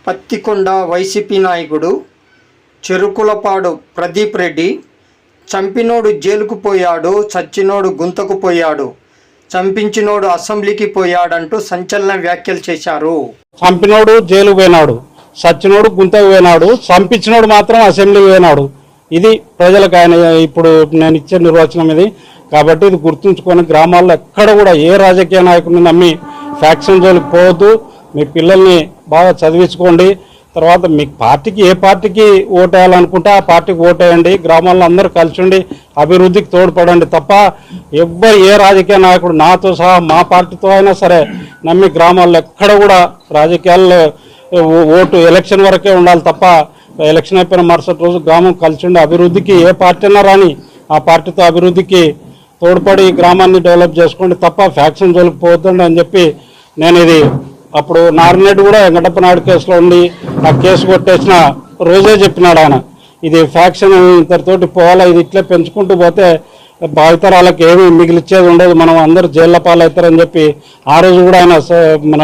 Pattikonda YCP నాయకుడు చెరుకులపాడు ప్రదీప్ రెడ్డి చంపినోడు జైలుకు పోయాడు, చచ్చినోడు గుంతకు పోయాడు, చంపించినోడు అసెంబ్లీకి పోయాడంటూ సంచలన వ్యాఖ్యలు చేశారు. చంపినోడు జైలుకు పోయినాడు, సచ్చినోడు గుంతకు పోయినాడు, చంపించినోడు మాత్రం అసెంబ్లీకి పోయినాడు. ఇది ప్రజలకు ఆయన ఇప్పుడు నేను ఇచ్చే నిర్వచనం ఇది. కాబట్టి ఇది గుర్తుంచుకొని గ్రామాల్లో ఎక్కడ కూడా ఏ రాజకీయ నాయకుడిని నమ్మి ఫ్యాక్షన్ జోలికి పోవద్దు. మీ పిల్లల్ని బాగా చదివించుకోండి. తర్వాత మీ పార్టీకి ఏ పార్టీకి ఓటేయాలనుకుంటే ఆ పార్టీకి ఓటేయండి. గ్రామాల్లో అందరూ కలిసి ఉండి అభివృద్ధికి తోడ్పడండి తప్ప ఎవ్వరు ఏ రాజకీయ నాయకుడు నాతో సహా మా పార్టీతో అయినా సరే నమ్మి గ్రామాల్లో ఎక్కడ కూడా రాజకీయాల్లో ఓటు ఎలక్షన్ వరకే ఉండాలి తప్ప ఎలక్షన్ అయిపోయిన మరుసటి రోజు గ్రామం కలిసి ఉండి అభివృద్ధికి ఏ పార్టీ అయినా రాని ఆ పార్టీతో అభివృద్ధికి తోడ్పడి గ్రామాన్ని డెవలప్ చేసుకోండి తప్ప ఫ్యాక్షన్ జోలికి పోవద్దండి అని చెప్పి నేను ఇది అప్పుడు నారాయణరెడ్డి కూడా వెంకటప్ప నాయుడు కేసులో ఉండి ఆ కేసు కొట్టేసిన రోజే చెప్పినాడు ఆయన, ఇది ఫ్యాక్షన్ ఇంతటితోటి పోవాలా, ఇది ఇట్లే పెంచుకుంటూ పోతే భావితరాలకు ఏమీ మిగిలిచ్చేది ఉండదు, మనం అందరూ జైళ్ళ పాలవుతారని చెప్పి ఆ రోజు కూడా ఆయన మన